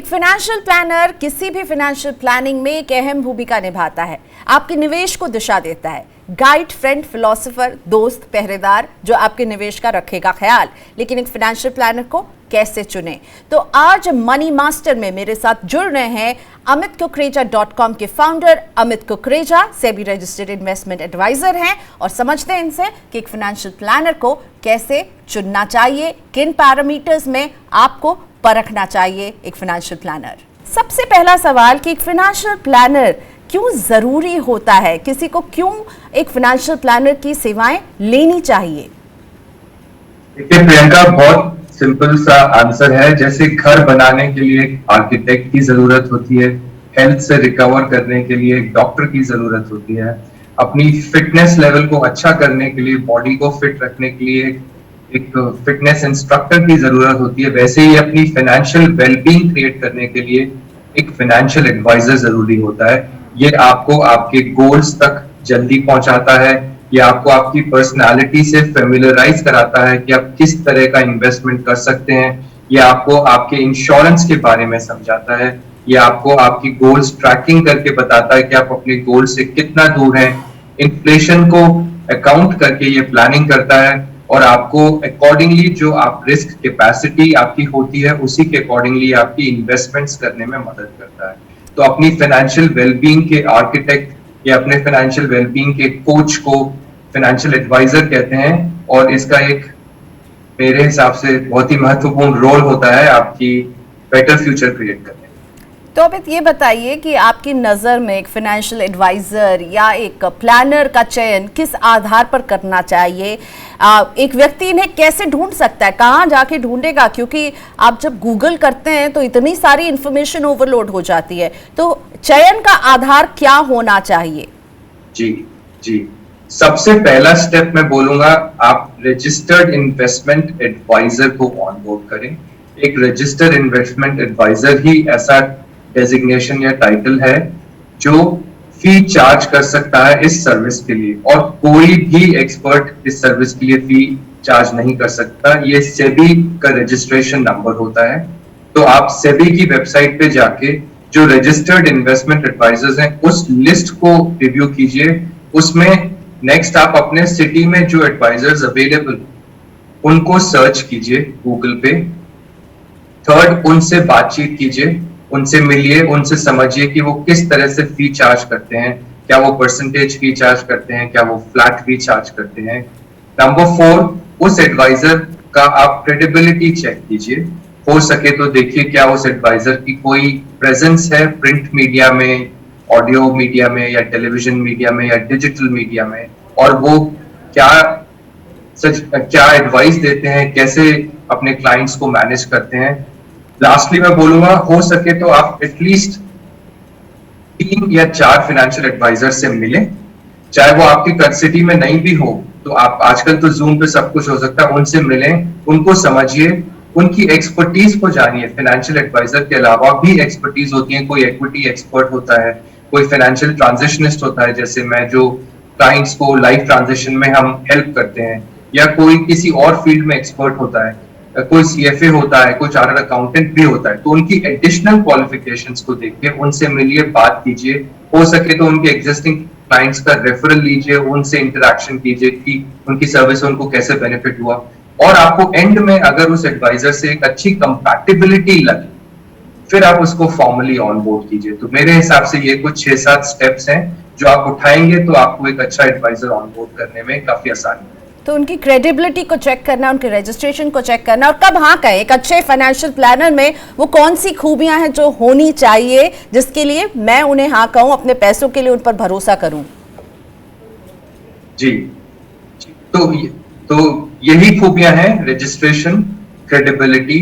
एक financial planner किसी भी फाइनेंशियल प्लानिंग में एक अहम भूमिका निभाता है। आपके निवेश को दिशा देता है, गाइड, फ्रेंड, फिलोसोफर, दोस्त, पहरेदार जो आपके निवेश का रखेगा ख्याल। लेकिन एक फाइनेंशियल प्लानर को कैसे चुने? तो आज मनी मास्टर में मेरे साथ जुड़ रहे हैं amitkukareja.com के founder Amit Kukreja, SEBI registered investment adviser हैं, और समझते हैं इनसे कि एक फाइनेंशियल प्लानर को कैसे चुनना चाहिए, किन पैरामीटर्स में आपको परखना चाहिए एक फाइनेंशियल प्लानर। सबसे पहला सवाल कि एक फाइनेंशियल प्लानर क्यों जरूरी होता है, किसी को क्यों एक फाइनेंशियल प्लानर की सेवाएं लेनी चाहिए? देखिए प्रियंका, बहुत सिंपल सा आंसर है। जैसे घर बनाने के लिए एक आर्किटेक्ट की जरूरत होती है, हेल्थ से रिकवर करने के लिए एक डॉक्टर की जरूरत होती है, अपनी फिटनेस लेवल को अच्छा करने के लिए, बॉडी को फिट रखने के लिए एक फिटनेस इंस्ट्रक्टर की जरूरत होती है, वैसे ही अपनी फाइनेंशियल वेलबींग क्रिएट करने के लिए एक फाइनेंशियल एडवाइजर जरूरी होता है। ये आपको आपके गोल्स तक जल्दी पहुंचाता है, ये आपको आपकी पर्सनालिटी से फेमिलियराइज कराता है कि आप किस तरह का इन्वेस्टमेंट कर सकते हैं, ये आपको आपके इंश्योरेंस के बारे में समझाता है, ये आपको आपकी गोल्स ट्रैकिंग करके बताता है कि आप अपने गोल से कितना दूर हैं, इन्फ्लेशन को अकाउंट करके ये प्लानिंग करता है और आपको अकॉर्डिंगली जो आप रिस्क कैपेसिटी आपकी होती है उसी के अकॉर्डिंगली आपकी इन्वेस्टमेंट्स करने में मदद करता है। तो अपनी फाइनेंशियल वेलबींग के आर्किटेक्ट या अपने फाइनेंशियल वेलबींग के कोच को फाइनेंशियल एडवाइजर कहते हैं, और इसका एक मेरे हिसाब से बहुत ही महत्वपूर्ण रोल होता है आपकी बेटर फ्यूचर क्रिएट करने में। तो अमित ये बताइए कि आपकी नज़र में एक फाइनेंशियल एडवाइज़र या एक प्लानर का चयन किस आधार पर करना चाहिए? एक व्यक्ति इन्हें कैसे ढूंढ सकता है, कहाँ जाके ढूंढेगा? क्योंकि आप जब गूगल करते हैं तो इतनी सारी इंफॉर्मेशन ओवरलोड हो जाती है, तो चयन का आधार क्या होना चाहिए? जी, सबसे पहला स्टेप मैं बोलूंगा, आप रजिस्टर्ड इन्वेस्टमेंट एडवाइजर को ऑनबोर्ड करें। एक रजिस्टर्ड इन्वेस्टमेंट एडवाइजर ही ऐसा डेजिग्नेशन या टाइटल है जो फी चार्ज कर सकता है इस सर्विस के लिए, और कोई भी एक्सपर्ट इस सर्विस के लिए फी चार्ज नहीं कर सकता। ये सेबी का रजिस्ट्रेशन नंबर होता है। तो आप सेबी की वेबसाइट पे जाके जो रजिस्टर्ड इन्वेस्टमेंट एडवाइजर्स हैं उस लिस्ट को रिव्यू कीजिए। उसमें नेक्स्ट आप अपने सिटी में जो एडवाइजर्स अवेलेबल उनको सर्च कीजिए गूगल पे। थर्ड, उनसे बातचीत कीजिए, उनसे मिलिए, उनसे समझिए कि वो किस तरह से फी चार्ज करते हैं, क्या वो परसेंटेज फी चार्ज करते हैं, क्या वो फ्लैट फी चार्ज करते हैं। नंबर 4, उस एडवाइजर का आप क्रेडिबिलिटी चेक कीजिए। हो सके तो देखिए क्या उस एडवाइजर की कोई प्रेजेंस है प्रिंट मीडिया में, ऑडियो मीडिया में, या टेलीविजन मीडिया में, या डिजिटल मीडिया में, और वो क्या एडवाइस देते हैं, कैसे अपने क्लाइंट्स को मैनेज करते हैं। लास्टली मैं बोलूंगा, हो सके तो आप एटलीस्ट 3 या 4 फाइनेंशियल एडवाइजर से मिलें, चाहे वो आपकी कट सिटी में नहीं भी हो, तो आप आजकल तो जूम पे सब कुछ हो सकता है, उनसे मिलें, उनको समझिए, उनकी एक्सपर्टीज को जानिए। फाइनेंशियल एडवाइजर के अलावा भी एक्सपर्टीज होती है, कोई इक्विटी एक्सपर्ट होता है, कोई फाइनेंशियल ट्रांजिशनिस्ट होता है जैसे मैं, जो क्लाइंट्स को लाइफ ट्रांजिशन में हम हेल्प करते हैं, या कोई किसी और फील्ड में एक्सपर्ट होता है, कोई सीएफए होता है, कोई चार्टर्ड अकाउंटेंट भी होता है। तो उनकी एडिशनल क्वालिफिकेशंस को देखिए, उनसे मिलिए, बात कीजिए। हो सके तो उनके एग्जिस्टिंग क्लाइंट्स का रेफरल लीजिए, उनसे इंटरेक्शन कीजिए कि उनकी सर्विस से उनको कैसे बेनिफिट हुआ, और आपको एंड में अगर उस एडवाइजर से एक अच्छी कंपैटिबिलिटी लगे फिर आप उसको फॉर्मली ऑनबोर्ड कीजिए। तो मेरे हिसाब से ये कुछ 6-7 स्टेप्स हैं जो आप उठाएंगे तो आपको एक अच्छा एडवाइजर ऑनबोर्ड करने में काफी आसानी है। तो उनकी क्रेडिबिलिटी को चेक करना, उनके रजिस्ट्रेशन को चेक करना, और कब हाँ कहें एक अच्छे फाइनेंशियल प्लानर में वो कौन सी खूबियां हैं जो होनी चाहिए जिसके लिए मैं उन्हें हाँ कहूं, अपने पैसों के लिए उन पर भरोसा करूं। जी, तो यही खूबियां हैं: registration, credibility,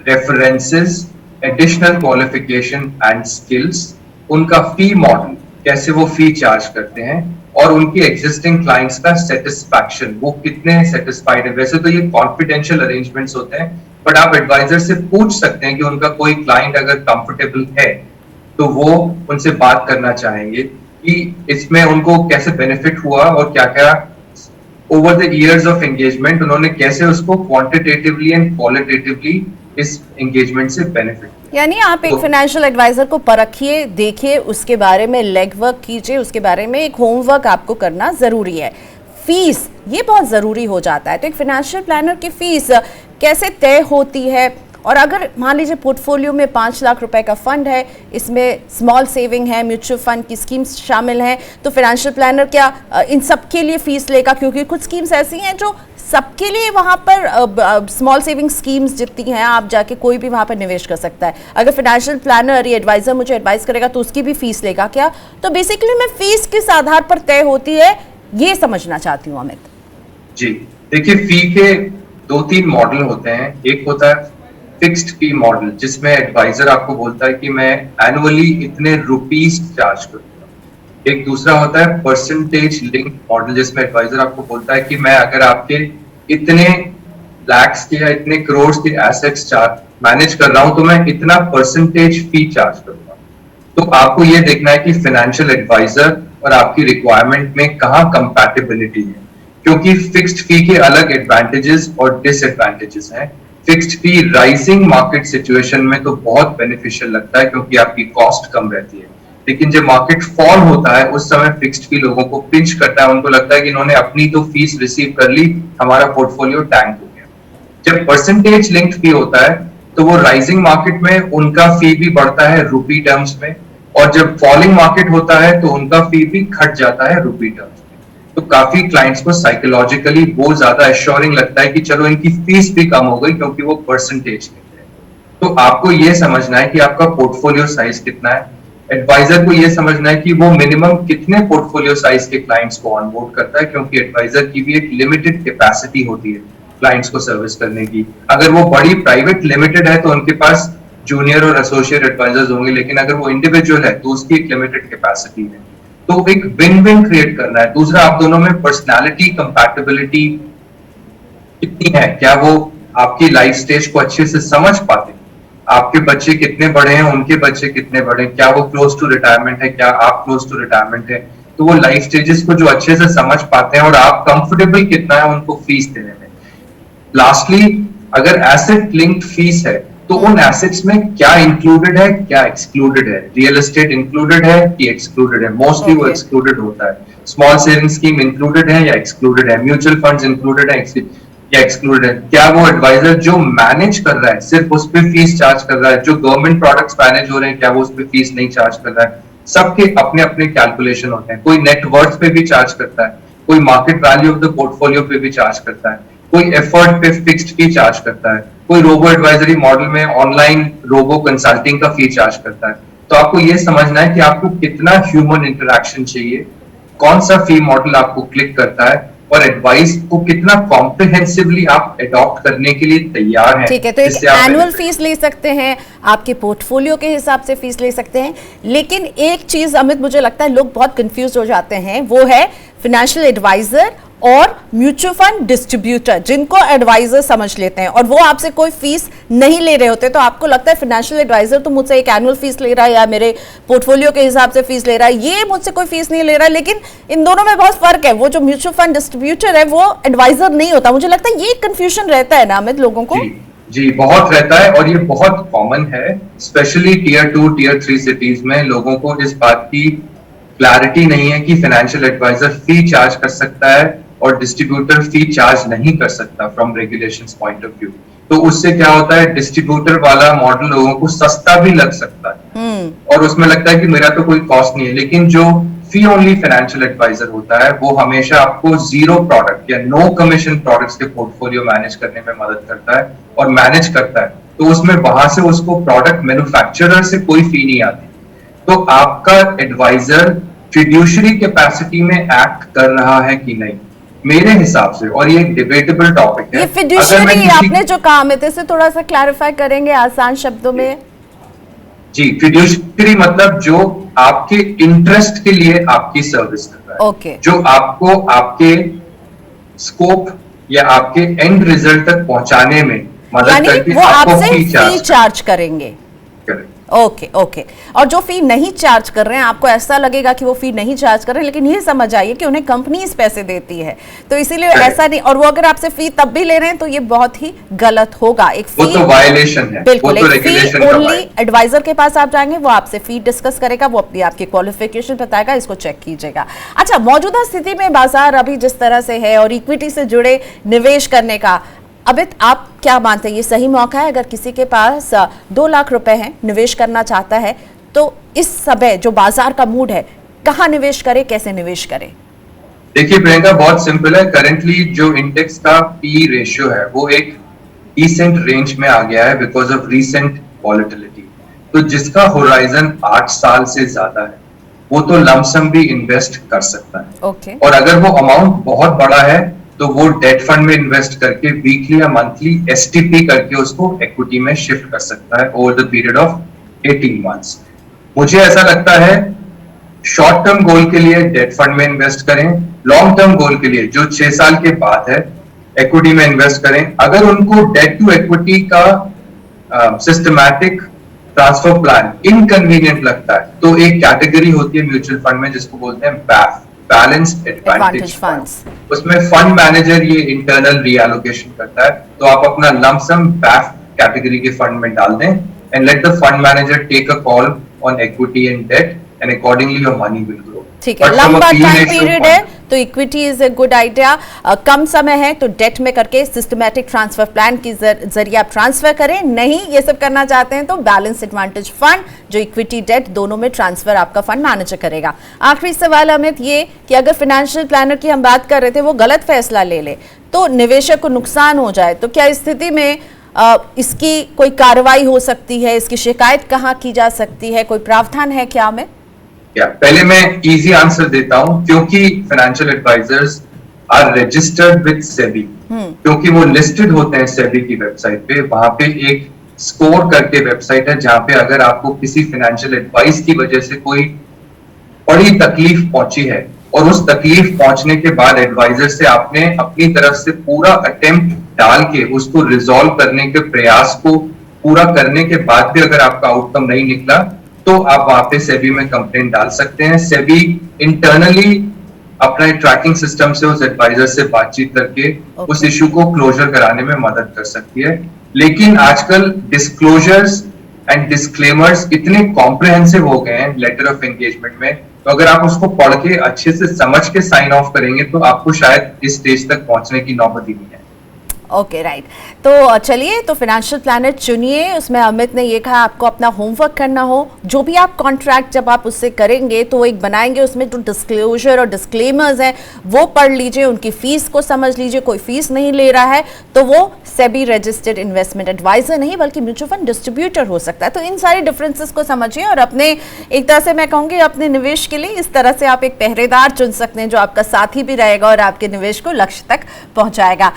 references, additional qualification and skills, उनका फी मॉडल, कैसे वो फी चार्ज करते हैं, और उनकी एग्जिस्टिंग क्लाइंट्स का सेटिस्फैक्शन, वो कितने सेटिस्फाइड है। वैसे तो ये कॉन्फिडेंशियल अरेंजमेंट्स होते हैं, बट आप एडवाइजर से पूछ सकते हैं कि उनका कोई क्लाइंट अगर कंफर्टेबल है तो वो उनसे बात करना चाहेंगे कि इसमें उनको कैसे बेनिफिट हुआ, और क्या क्या over the years of engagement उन्होंने कैसे उसको क्वांटिटेटिवली एंड क्वालिटेटिवली इस एंगेजमेंट से बेनिफिट किया। यानी आप एक फाइनेंशियल एडवाइजर को परखिए, देखिए, उसके बारे में लेग वर्क कीजिए, उसके बारे में एक होमवर्क आपको करना जरूरी है। फीस ये बहुत जरूरी हो जाता है, तो एक फाइनेंशियल प्लानर की फीस कैसे तय होती है? और अगर मान लीजिए पोर्टफोलियो में 5 लाख रुपए का फंड है, इसमें स्मॉल सेविंग है, म्यूचुअल फंड की स्कीम्स शामिल हैं, तो फाइनेंशियल प्लानर क्या इन सब के लिए फीस लेगा? क्योंकि कुछ स्कीम्स ऐसी हैं जो सबके लिए वहां पर स्मॉल सेविंग स्कीम्स जितनी हैं आप जाके कोई भी वहां पर निवेश कर सकता है। अगर फाइनेंशियल प्लानर या एडवाइजर मुझे एडवाइस करेगा तो उसकी भी फीस लेगा क्या? तो बेसिकली मैं फीस किस आधार पर तय होती है ये समझना चाहती हूँ अमित। जी देखिए, फी के 2-3 मॉडल होते हैं। एक होता है फिक्स्ड फी मॉडल, जिसमें एडवाइजर आपको बोलता है कि मैं एनुअली इतने रुपीस चार्ज करूंगा। एक दूसरा होता है परसेंटेज लिंक मॉडल, जिसमें एडवाइजर आपको बोलता है कि मैं अगर आपके इतने लैक्स के या इतने करोड़ के एसेट्स मैनेज कर रहा हूं तो मैं इतना परसेंटेज फी चार्ज करूंगा। तो आपको ये देखना है कि फाइनेंशियल एडवाइजर और आपकी रिक्वायरमेंट में कहां कंपैटिबिलिटी है, क्योंकि फिक्स्ड फी के अलग एडवांटेजेस और डिसएडवांटेजेस हैं। फिक्स्ड फी राइजिंग मार्केट सिचुएशन में तो बहुत बेनिफिशियल लगता है क्योंकि आपकी कॉस्ट कम रहती है, लेकिन जब मार्केट फॉल होता है उस समय फिक्स्ड फी लोगों को पिंच करता है। उनको लगता है कि इन्होंने अपनी तो फीस रिसीव कर ली, हमारा पोर्टफोलियो टैंक हो गया। जब परसेंटेज लिंक्ड फी होता है तो वो राइजिंग मार्केट में उनका फी भी बढ़ता है रुपी टर्म्स में, और जब फॉलिंग मार्केट होता है तो उनका फी भी घट जाता है रुपी टर्म्स में। तो काफी क्लाइंट्स को साइकोलॉजिकली वो ज्यादा एश्योरिंग लगता है कि चलो इनकी फीस भी कम हो गई क्योंकि वो परसेंटेज लेते हैं। तो आपको ये समझना है कि आपका पोर्टफोलियो साइज कितना है। एडवाइजर को ये समझना है कि वो मिनिमम कितने पोर्टफोलियो साइज के क्लाइंट्स को ऑनबोर्ड करता है, क्योंकि एडवाइजर की भी एक लिमिटेड कैपेसिटी होती है क्लाइंट्स को सर्विस करने की। अगर वो बड़ी प्राइवेट लिमिटेड है तो उनके पास जूनियर और एसोसिएट एडवाइजर्स होंगे, लेकिन अगर वो इंडिविजुअल है तो उसकी एक लिमिटेड कैपेसिटी है। तो एक विन विन क्रिएट करना है। दूसरा, आप दोनों में पर्सनालिटी कंपैटिबिलिटी कितनी है, क्या वो आपकी लाइफ स्टेज को अच्छे से समझ पाते हैं, आपके बच्चे कितने बड़े हैं, उनके बच्चे कितने बड़े हैं, क्या वो क्लोज टू रिटायरमेंट है, क्या आप क्लोज टू रिटायरमेंट है। तो वो लाइफ स्टेजेस को जो अच्छे से समझ पाते हैं और आप कंफर्टेबल कितना है उनको फीस देने में। लास्टली, अगर एसेट लिंक्ड फीस है तो उन एसेट्स में क्या इंक्लूडेड है, क्या एक्सक्लूडेड है। रियल एस्टेट इंक्लूडेड है कि एक्सक्लूडेड है? मोस्टली वो एक्सक्लूडेड होता है। स्मॉल सेविंग स्कीम इंक्लूडेड है या एक्सक्लूडेड है? म्यूचुअल फंड्स इंक्लूडेड है या एक्सक्लूडेड है? क्या वो एडवाइजर जो मैनेज कर रहा है सिर्फ उस पर फीस चार्ज कर रहा है? जो गवर्नमेंट प्रोडक्ट्स मैनेज हो रहे हैं क्या वो उस पर फीस नहीं चार्ज कर रहा है? सबके अपने अपने कैलकुलेशन होते हैं। कोई नेटवर्थ पे भी चार्ज करता है, कोई market value of the portfolio पे भी चार्ज करता है, कोई एफर्ट पे फिक्स्ड फी चार्ज करता है, कोई रोबो एडवाइजरी मॉडल में ऑनलाइन रोबो कंसल्टिंग का फी चार्ज करता है। तो आपको ये समझना है कि आपको कितना ह्यूमन इंटरेक्शन चाहिए, कौन सा फी मॉडल आपको क्लिक करता है, और एडवाइस को कितना कॉम्प्रिहेंसिवली आप अडॉप्ट करने के लिए तैयार हैं। ठीक है, तो एक एनुअल फीस ले सकते हैं, आपके पोर्टफोलियो के हिसाब से फीस ले सकते हैं। लेकिन एक चीज अमित मुझे लगता है लोग बहुत कंफ्यूज हो जाते हैं, वो है फाइनेंशियल एडवाइजर और म्यूचुअल फंड डिस्ट्रीब्यूटर, जिनको एडवाइजर समझ लेते हैं और वो आपसे कोई फीस नहीं ले रहे होते। तो आपको लगता है फाइनेंशियल एडवाइजर तो मुझसे एक एनुअल फीस ले रहा है या मेरे पोर्टफोलियो के हिसाब से फीस ले रहा है, ये मुझसे कोई फीस नहीं ले रहा है। लेकिन इन दोनों में बहुत फर्क है। वो जो म्यूचुअल फंड डिस्ट्रीब्यूटर है वो एडवाइजर नहीं होता। मुझे लगता है ये कंफ्यूजन रहता है ना अमित लोगों को। जी बहुत रहता है, और ये बहुत कॉमन है, स्पेशली टियर 2 टियर 3 सिटीज में लोगों को इस बात की क्लैरिटी नहीं है कि फाइनेंशियल एडवाइजर फी चार्ज कर सकता है और डिस्ट्रीब्यूटर फी चार्ज नहीं कर सकता from regulations point of view. तो उससे क्या होता है, डिस्ट्रीब्यूटर वाला मॉडल लोगों को सस्ता भी लग सकता है और उसमें लगता है कि मेरा तो कोई कॉस्ट नहीं है। लेकिन जो फी ओनली फाइनेंशियल एडवाइजर होता है वो हमेशा आपको जीरो प्रोडक्ट या नो कमीशन प्रोडक्ट्स के पोर्टफोलियो मैनेज करने में मदद करता है और मैनेज करता है। तो उसमें वहां से उसको प्रोडक्ट मैन्युफैक्चरर से कोई फी नहीं आती। तो आपका एडवाइजर फिड्यूशरी कैपेसिटी में एक्ट कर रहा है कि नहीं, मेरे हिसाब से, और ये एक डिबेटेबल टॉपिक है। ये फिड्यूशरी आपने जो कहा मैं इसे थोड़ा सा क्लैरिफाई करेंगे आसान शब्दों में। जी, फिड्यूशरी मतलब जो आपके इंटरेस्ट के लिए आपकी सर्विस कर रहा है, okay. जो आपको आपके स्कोप या आपके एंड रिजल्ट तक पहुंचाने में मदद करके वो आपसे फी चार्ज करेंगे। Okay okay. और जो फी नहीं चार्ज कर रहे हैं, आपको ऐसा लगेगा कि वो फी नहीं चार्ज कर रहे हैं, लेकिन ये समझ आइए कि उन्हें कंपनीज पैसे देती है, तो इसीलिए ऐसा नहीं, और वो अगर आपसे फी तब भी ले रहे हैं तो ये बहुत ही गलत होगा। एक फी, वो तो वायलेशन है, बिल्कुल, वो तो एक फी रेगुलेशन ओनली एडवाइजर के पास आप जाएंगे, वो आपसे फी डिस्कस करेगा, वो अपनी आपकी क्वालिफिकेशन बताएगा, इसको चेक कीजिएगा। अच्छा, मौजूदा स्थिति में बाजार अभी जिस तरह से है और इक्विटी से जुड़े निवेश करने का, अमित आप क्या मानते हैं, ये सही मौका है अगर किसी के पास 2 लाख रुपए हैं, निवेश करना चाहता है, तो इस समय जो बाजार का मूड है, कहाँ निवेश करे, कैसे निवेश करे? देखिए प्रियंका, बहुत सिंपल है। करेंटली जो इंडेक्स का पी रेशियो है वो एक डिसेंट रेंज में आ गया है बिकॉज ऑफ रीसेंट वॉलेटिलिटी। तो जिसका होराइजन 8 साल से ज्यादा है वो तो लमसम भी इन्वेस्ट कर सकता है। ओके। और अगर वो अमाउंट बहुत बड़ा है तो वो डेट फंड में इन्वेस्ट करके वीकली या मंथली एसटीपी करके उसको इक्विटी में शिफ्ट कर सकता है over the period of 18 months. मुझे ऐसा लगता है शॉर्ट टर्म गोल के लिए डेट फंड में इन्वेस्ट करें, लॉन्ग टर्म गोल के लिए जो 6 साल के बाद है इक्विटी में इन्वेस्ट करें। अगर उनको डेट टू इक्विटी का सिस्टमैटिक ट्रांसफर प्लान इनकन्वीनियंट लगता है तो एक कैटेगरी होती है म्यूचुअल फंड में जिसको बोलते हैं बैफ, बैलेंस्ड एडवांटेज फंड्स। उसमें फंड मैनेजर ये इंटरनल रीएलोकेशन करता है, तो आप अपना लमसम बैफ कैटेगरी के फंड में डाल दें and let the fund manager take a call on equity and debt and accordingly your money will grow. ठीक है, लंबा टाइम पीरियड है तो equity is a good idea, कम समय है तो डेट में करके सिस्टमैटिक ट्रांसफर प्लान के जरिए आप ट्रांसफर करें, नहीं ये सब करना चाहते हैं तो बैलेंस एडवांटेज फंड जो इक्विटी डेट दोनों में ट्रांसफर आपका फंड मैनेजर करेगा। आखिरी सवाल अमित, ये कि अगर फाइनेंशियल प्लानर की हम बात कर रहे थे वो गलत फैसला ले ले तो निवेशक को नुकसान हो जाए, तो क्या स्थिति में इसकी कोई कार्रवाई हो सकती है, इसकी शिकायत कहाँ की जा सकती है, कोई प्रावधान है क्या में? पहले मैं इजी आंसर देता हूं, क्योंकि financial advisers are registered with SEBI, क्योंकि वो लिस्टेड होते हैं सेबी की वेबसाइट पे। वहां पे एक स्कोर करके वेबसाइट है जहां पे अगर आपको किसी फाइनेंशियल एडवाइस की वजह से कोई बड़ी तकलीफ पहुंची है और उस तकलीफ पहुंचने के बाद एडवाइजर से आपने अपनी तरफ से पूरा अटेम्प्ट डाल के उसको रिजॉल्व करने के प्रयास को पूरा करने के बाद भी अगर आपका आउटकम नहीं निकला तो आप वहां पे सेबी में कंप्लेंट डाल सकते हैं। सेबी इंटरनली अपना ट्रैकिंग सिस्टम से उस एडवाइजर से बातचीत करके उस इशू को क्लोजर कराने में मदद कर सकती है। लेकिन आजकल डिस्क्लोजर्स एंड डिस्क्लेमर्स इतने कॉम्प्रिहेंसिव हो गए हैं लेटर ऑफ एंगेजमेंट में, तो अगर आप उसको पढ़ के अच्छे से समझ के साइन ऑफ करेंगे तो आपको शायद इस स्टेज तक पहुंचने की नौबत ही नहीं है। ओके राइट, तो चलिए, तो फाइनेंशियल प्लानर चुनिए। उसमें अमित ने ये कहा आपको अपना होमवर्क करना हो, जो भी आप कॉन्ट्रैक्ट जब आप उससे करेंगे तो वो एक बनाएंगे, उसमें जो डिस्क्लोजर और डिस्क्लेमर्स हैं वो पढ़ लीजिए, उनकी फीस को समझ लीजिए, कोई फीस नहीं ले रहा है तो वो सेबी रजिस्टर्ड इन्वेस्टमेंट एडवाइजर नहीं बल्कि म्यूचुअल फंड डिस्ट्रीब्यूटर हो सकता है। तो इन सारी डिफरेंसेस को समझिए और अपने, एक तरह से मैं कहूँगी अपने निवेश के लिए इस तरह से आप एक पहरेदार चुन सकते हैं जो आपका साथी भी रहेगा और आपके निवेश को लक्ष्य तक पहुँचाएगा।